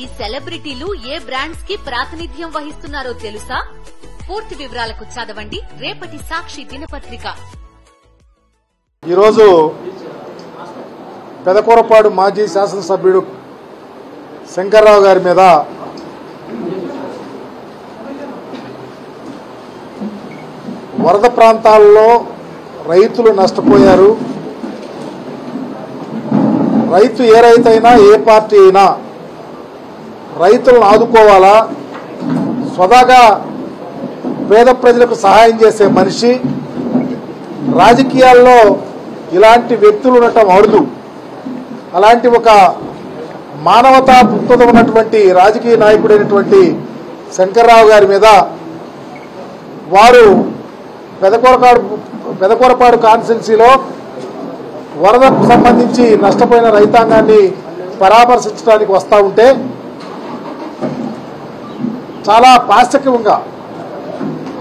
ఈ సెలబ్రిటీలు ఏ బ్రాండ్స్ కి ప్రాతినిధ్యం వహిస్తున్నారో తెలుసా? పూర్తి వివరాలకు చదవండి రేపటి సాక్షి దినపత్రిక. ఈరోజు పెదకూరపాడు మాజీ శాసనసభ్యుడు శంకర్రావు గారి మీద వరద ప్రాంతాల్లో రైతులు నష్టపోయారు. రైతు ఏ రైతు అయినా ఏ పార్టీ అయినా రైతులను ఆదుకోవాలా, స్వతహాగా పేద ప్రజలకు సహాయం చేసే మనిషి. రాజకీయాల్లో ఇలాంటి వ్యక్తులు ఉండటం అరుదు. అలాంటి ఒక మానవతా దృక్పథం ఉన్నటువంటి రాజకీయ నాయకుడైనటువంటి శంకర్రావు గారి మీద వారు పెదకూరపాడు కాన్స్టిట్యున్సీలో వరదకు సంబంధించి నష్టపోయిన రైతాంగాన్ని పరామర్శించడానికి వస్తూ ఉంటే చాలా పాశవికంగా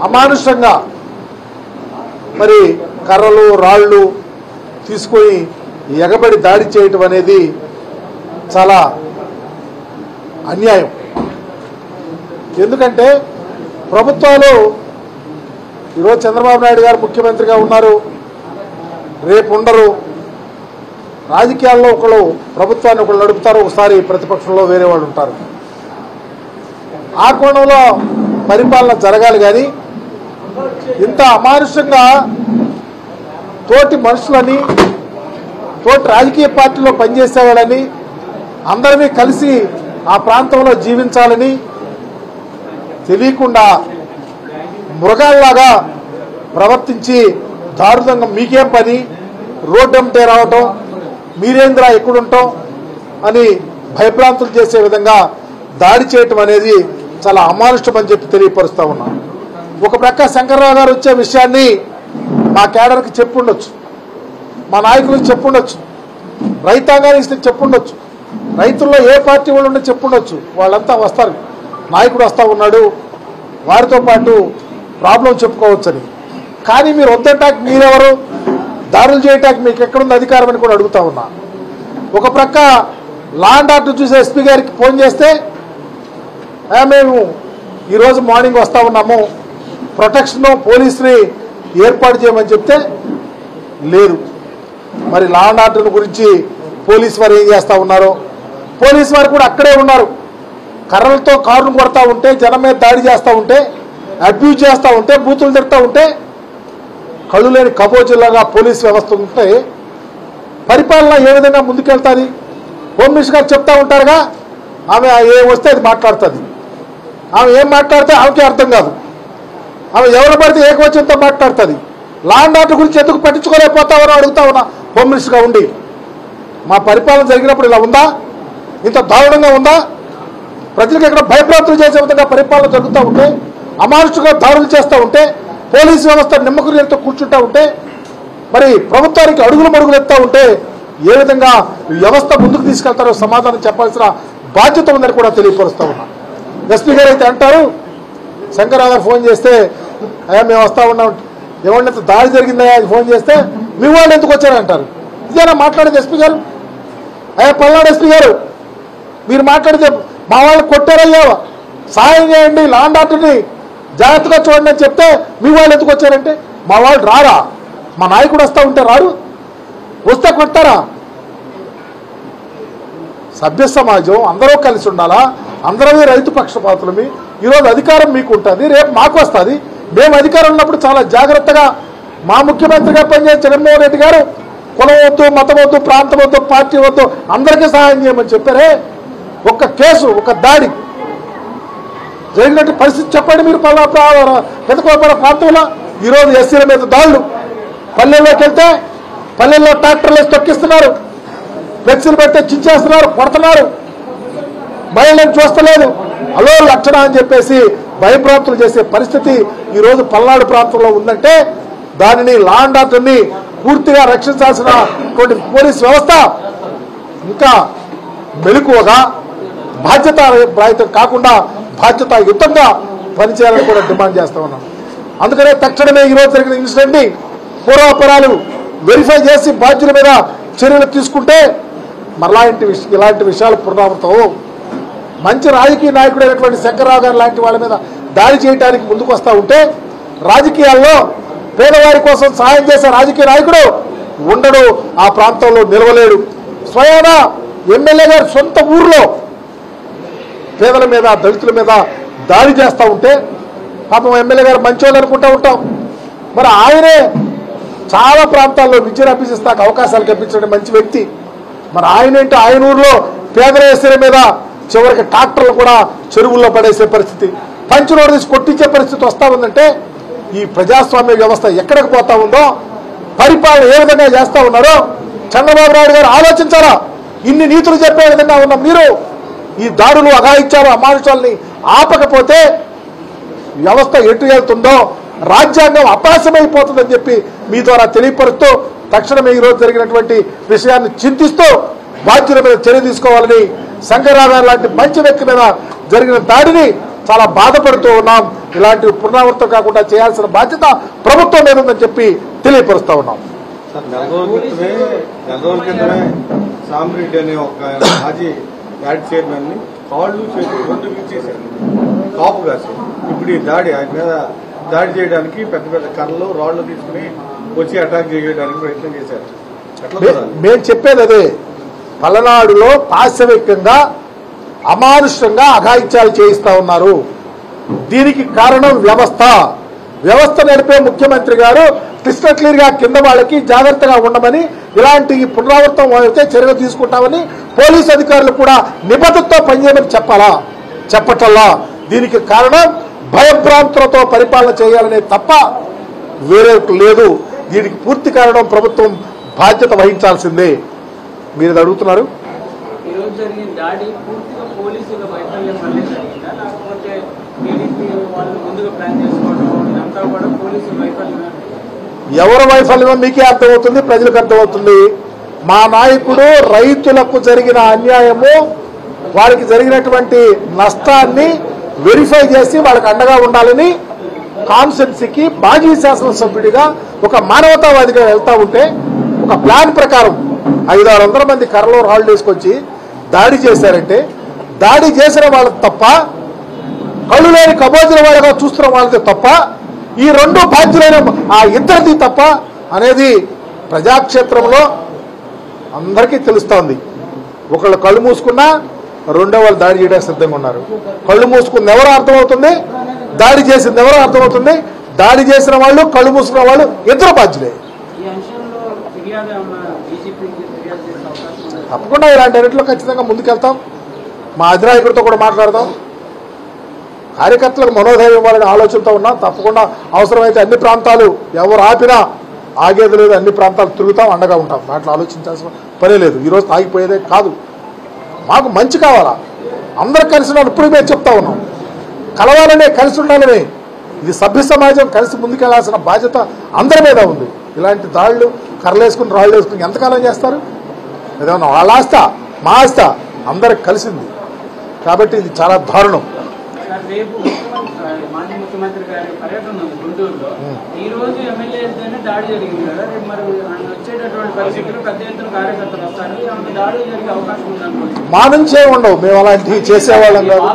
అమానుషంగా మరి కర్రలు రాళ్లు తీసుకొని ఎగబడి దాడి చేయటం అనేది చాలా అన్యాయం. ఎందుకంటే ప్రభుత్వాలు ఈరోజు చంద్రబాబు నాయుడు గారు ముఖ్యమంత్రిగా ఉన్నారు, రేపు ఉండరు. రాజకీయాల్లో ఒకళ్ళు ప్రభుత్వాన్ని ఒకళ్ళు నడుపుతారు, ఒకసారి ప్రతిపక్షంలో వేరే వాళ్ళు ఉంటారు. ఆ కోణంలో పరిపాలన జరగాలి. కానీ ఇంత అమానుషంగా తోటి మనుషులని, తోటి రాజకీయ పార్టీలో పనిచేసేవాళ్ళని, అందరినీ కలిసి ఆ ప్రాంతంలో జీవించాలని తెలియకుండా మృగాల్లాగా ప్రవర్తించి దారుణంగా మీకేం పని, రోడ్డు అమ్మటే రావటం, మీరేంద్ర ఎక్కడుంటాం అని భయభ్రాంతులు చేసే విధంగా దాడి చేయటం అనేది చాలా అమానుషం అని చెప్పి తెలియపరుస్తా ఉన్నాం. ఒక ప్రక్క శంకర్రావు గారు వచ్చే విషయాన్ని మా కేడర్కి చెప్పుండొచ్చు, మా నాయకులకు చెప్పుండొచ్చు, రైతాంగానికి చెప్పుండొచ్చు, రైతుల్లో ఏ పార్టీ వాళ్ళు ఉండే చెప్పుండొచ్చు. వాళ్ళంతా వస్తారు, నాయకుడు వస్తా ఉన్నాడు, వారితో పాటు ప్రాబ్లం చెప్పుకోవచ్చని. కానీ మీరు వద్దంటాకి మీరెవరు, దాడులు చేయటానికి మీకు ఎక్కడుంది అధికారం అని కూడా అడుగుతా ఉన్నా. ఒక ప్రక్క లా అండ్ ఆర్డర్ చూసే ఎస్పీ గారికి ఫోన్ చేస్తే మేము ఈరోజు మార్నింగ్ వస్తా ఉన్నాము, ప్రొటెక్షన్ పోలీసుని ఏర్పాటు చేయమని చెప్తే లేదు. మరి లా అండ్ ఆర్డర్ గురించి పోలీసు వారు ఏం చేస్తూ ఉన్నారో, పోలీసు వారు కూడా అక్కడే ఉన్నారు. కర్రలతో కారును కొడతా ఉంటే, జనం మీద దాడి చేస్తూ ఉంటే, అబ్యూజ్ చేస్తూ ఉంటే, బూతులు తిడతా ఉంటే, కళ్ళు లేని కబోజిల్లాగా పోలీసు వ్యవస్థ ఉంటే పరిపాలన ఏ విధంగా ముందుకెళ్తుంది? హోమ్ మినిస్టర్ గారు చెప్తా ఉంటారుగా, ఆమె ఏం వస్తే అది మాట్లాడుతుంది. ఆమె ఏం మాట్లాడితే ఆమెకే అర్థం కాదు. ఆమె ఎవరు పడితే ఏకవచనంతో మాట్లాడుతుంది. లా అండ్ ఆర్డర్ గురించి ఎందుకు పట్టించుకోలేకపోతామని అడుగుతా ఉన్నా హోమ్ మినిస్టర్గా ఉండి. మా పరిపాలన జరిగినప్పుడు ఇలా ఉందా? ఇంత దారుణంగా ఉందా? ప్రజలకు ఎక్కడ భయప్రాంతులు చేసే విధంగా పరిపాలన జరుగుతూ ఉంటే, అమానుషంగా దాడులు చేస్తూ ఉంటే, పోలీసు వ్యవస్థ నిమ్మకులతో కూర్చుంటూ ఉంటే, మరి ప్రభుత్వానికి అడుగులు మడుగులు ఎత్తా ఉంటే ఏ విధంగా వ్యవస్థ ముందుకు తీసుకెళ్తారో సమాధానం చెప్పాల్సిన బాధ్యత ఉందని కూడా తెలియపరుస్తూ ఉన్నా. ఎస్పీ గారు అయితే అంటారు, శంకర్రావు గారు ఫోన్ చేస్తే అయ్యా మేము వస్తూ ఉన్నాం, ఎవరినంత దాడి జరిగిందయ్యా అది ఫోన్ చేస్తే మీ వాళ్ళు ఎందుకు వచ్చారంటారు. ఇదేనా మాట్లాడేది ఎస్పీ గారు? అయ్యా పల్నాడు ఎస్పీ గారు మీరు మాట్లాడితే మా వాళ్ళు కొట్టారయ్యా, సహాయం చేయండి, లా అండ్ ఆర్డర్ని జాగ్రత్తగా చూడండి అని చెప్తే మీ వాళ్ళు ఎందుకు వచ్చారంటే మా వాళ్ళు రారా? మా నాయకుడు వస్తూ ఉంటే రారు, వస్తే కొట్టారా? సభ్య సమాజం అందరూ కలిసి ఉండాలా, అందరమే రైతు పక్షపాతులమి. ఈరోజు అధికారం మీకు ఉంటుంది, రేపు మాకు వస్తుంది. మేము అధికారం ఉన్నప్పుడు చాలా జాగ్రత్తగా మా ముఖ్యమంత్రిగా పనిచేసే జగన్మోహన్ రెడ్డి గారు కులం వద్దు, మతం వద్దు, ప్రాంతం వద్దు, పార్టీ వద్దు, అందరికీ సహాయం చేయమని చెప్పారే. ఒక్క కేసు, ఒక దాడి జరిగినట్టు పరిస్థితి చెప్పండి మీరు. పెదకూరపాడు ప్రాంతంలో ఈరోజు ఎస్సీల మీద దాడులు, పల్లెల్లోకి వెళ్తే పల్లెల్లో ట్రాక్టర్లు వేసి తొక్కిస్తున్నారు, ఫ్లెక్సీలు పెడితే చించేస్తున్నారు, కొడుతున్నారు, మహిళలను చూస్తలేదు, అలో లక్షణ అని చెప్పేసి భయప్రాంతులు చేసే పరిస్థితి ఈరోజు పల్నాడు ప్రాంతంలో ఉందంటే దానిని లా అండ్ ఆర్డర్ని పూర్తిగా రక్షించాల్సినటువంటి పోలీస్ వ్యవస్థ ఇంకా మెలకువగా బాధ్యత కాకుండా బాధ్యతాయుతంగా పనిచేయాలని కూడా డిమాండ్ చేస్తా ఉన్నాం. అందుకనే తక్షణమే ఈరోజు జరిగిన ఇన్సిడెంట్ ని పూర్వాపరాలు వెరిఫై చేసి బాధ్యుల మీద చర్యలు తీసుకుంటే మరలా ఇలాంటి విషయాలు పునరావృతం. మంచి రాజకీయ నాయకుడైనటువంటి శంకర్రావు గారు లాంటి వాళ్ళ మీద దాడి చేయడానికి ముందుకు వస్తూ ఉంటే రాజకీయాల్లో పేదవారి కోసం సహాయం చేసే రాజకీయ నాయకుడు ఉండడు, ఆ ప్రాంతంలో నిలవలేడు. స్వయాన ఎమ్మెల్యే గారు సొంత ఊర్లో పేదల మీద దళితుల మీద దాడి చేస్తూ ఉంటే పాపం ఎమ్మెల్యే గారు మంచోళ్ళు అనుకుంటూ ఉంటాం. మరి ఆయనే చాలా ప్రాంతాల్లో విద్యను అభ్యసిస్తాక అవకాశాలు కల్పించడం మంచి వ్యక్తి. మరి ఆయనేంటి ఆయన ఊర్లో పేదల ఎస్సీల మీద చివరికి ట్రాక్టర్లు కూడా చెరువుల్లో పడేసే పరిస్థితి, పంచి రోడ్డు తీసి కొట్టించే పరిస్థితి వస్తూ ఉందంటే ఈ ప్రజాస్వామ్య వ్యవస్థ ఎక్కడికి పోతా ఉందో, పరిపాలన ఏ విధంగా చేస్తూ ఉన్నారో చంద్రబాబు నాయుడు గారు ఆలోచించారా? ఇన్ని నీతులు చెప్పే విధంగా ఉన్న మీరు ఈ దాడులు అఘాయిత్యాలు అమానుషాలని ఆపకపోతే వ్యవస్థ ఎటు వెళ్తుందో రాజ్యాంగం అపాసమైపోతుందని చెప్పి మీ ద్వారా తెలియపరుస్తూ తక్షణమే ఈరోజు జరిగినటువంటి విషయాన్ని చింతిస్తూ బాధ్యుల మీద చర్య తీసుకోవాలని, శంకర్రావు గారు లాంటి మంచి వ్యక్తి మీద జరిగిన దాడిని చాలా బాధపడుతూ ఉన్నాం. ఇలాంటి పునరావృతం కాకుండా చేయాల్సిన బాధ్యత ప్రభుత్వం మీద ఉందని చెప్పి తెలియపరుస్తూ ఉన్నాం. నెల రోజుల క్రితమే సామిరెడ్డి అనే ఒక మాజీ యాడ్ చైర్మన్ ని కాళ్ళు చేతులు రెండు విచ్చేశారు, కాపు కాసి. ఇప్పుడు ఈ దాడి ఆయన మీద దాడి చేయడానికి పెద్ద పెద్ద కర్రలు రాళ్లు తీసుకుని వచ్చి అటాక్ చేయడానికి ప్రయత్నం చేశారు. మేము చెప్పేది అదే, పల్నాడులో పాశవికంగా అమానుషంగా అఘాయిత్యాలు చేయిస్తా ఉన్నారు. దీనికి కారణం వ్యవస్థ నడిపే ముఖ్యమంత్రి గారు క్లిస్టర్ క్లియర్ గా కింద వాళ్ళకి జాగ్రత్తగా ఉండమని, ఇలాంటి పునరావృతం అయితే చర్యలు తీసుకుంటామని పోలీసు అధికారులు కూడా నిబద్ధతతో పనిచేయమని చెప్పటల్లా. దీనికి కారణం భయభ్రాంతులతో పరిపాలన చేయాలనే తప్ప వేరే లేదు. దీనికి పూర్తి కారణం ప్రభుత్వం బాధ్యత వహించాల్సిందే. మీరు అడుగుతున్నారు. ఎవరి వైఫల్యం మీకే అర్థమవుతుంది, ప్రజలకు అర్థమవుతుంది. మా నాయకుడు రైతులకు జరిగిన అన్యాయము, వారికి జరిగినటువంటి నష్టాన్ని వెరిఫై చేసి వాళ్ళకి అండగా ఉండాలని కాన్స్టిట్యున్సీకి మాజీ శాసనసభ్యుడిగా ఒక మానవతావాదిగా వెళ్తా ఉంటే ఒక ప్లాన్ ప్రకారం 500-600 మంది కర్రలో రాళ్ళు వేసుకొచ్చి దాడి చేశారంటే, దాడి చేసిన వాళ్ళది తప్ప, కళ్ళు లేని కబోజుల వాళ్ళగా చూస్తున్న వాళ్ళది తప్ప, ఈ రెండు బాధ్యులైన ఆ ఇద్దరిది తప్ప అనేది ప్రజాక్షేత్రంలో అందరికీ తెలుస్తోంది. ఒకళ్ళు కళ్ళు మూసుకున్నా రెండో వాళ్ళు దాడి చేయడానికి సిద్ధంగా ఉన్నారు. కళ్ళు మూసుకుంది ఎవరో అర్థమవుతుంది, దాడి చేసింది ఎవరో అర్థమవుతుంది. దాడి చేసిన వాళ్ళు, కళ్ళు మూసుకున్న వాళ్ళు ఇద్దరు బాధ్యులే. తప్పకుండా ఇలాంటి అన్నింటిలో ఖచ్చితంగా ముందుకెళ్తాం. మా అధినాయకుడితో కూడా మాట్లాడతాం. కార్యకర్తలకు మనోధైర్యం ఇవ్వాలనే ఆలోచనతో ఉన్నాం. తప్పకుండా అవసరమైతే అన్ని ప్రాంతాలు ఎవరు ఆపినా ఆగేది లేదు, అన్ని ప్రాంతాలు తిరుగుతాం, అండగా ఉంటాం. దాంట్లో ఆలోచించాల్సిన పనే లేదు. ఈరోజు ఆగిపోయేదే కాదు. మాకు మంచి కావాలా, అందరూ కలిసి ఉండాలి. ఇప్పుడు మేము చెప్తా ఉన్నాం, కలవాలనే, కలిసి ఉండాలనే. ఇది సభ్య సమాజం కలిసి ముందుకెళ్లాల్సిన బాధ్యత అందరి మీద ఉంది. ఇలాంటి దాళ్లు, కర్రలేసుకుని రాళ్ళు వేసుకుని ఎంతకాలం చేస్తారు? ఏదన్నా వాళ్ళ ఆస్త, మా ఆస్త అందరికి కలిసింది. కాబట్టి ఇది చాలా దారుణం. మాజీ ముఖ్యమంత్రి గారి పర్యటన ఉంది గుంటూరులో. ఈ రోజు ఎమ్మెల్యేలతోనే దాడి జరిగింది కదా, రేపు మరి వచ్చేటటువంటి పరిస్థితులు పెద్ద ఎత్తున కార్యకర్తలు వస్తారు, ఏమైనా దాడులు జరిగే అవకాశం ఉందనుకోండి. మా నుంచే ఉండవు, మేము అలాంటివి చేసేవాళ్ళం కాదు.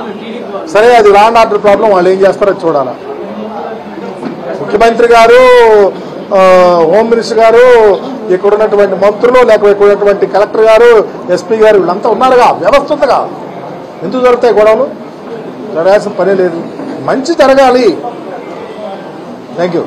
సరే, అది లా అండ్ ఆర్డర్ ప్రాబ్లం, వాళ్ళు ఏం చేస్తారో చూడాలి. ముఖ్యమంత్రి గారు, హోమ్ మినిస్టర్ గారు, ఇక్కడ ఉన్నటువంటి మంత్రులు, లేకపోతే ఇక్కడ ఉన్నటువంటి కలెక్టర్ గారు, ఎస్పీ గారు, వీళ్ళంతా ఉన్నారుగా, వ్యవస్థ ఉందిగా. ఎందుకు జరుగుతాయి గొడవలు? జరగాల్సిన పనే లేదు. మంచి జరగాలి. Thank you.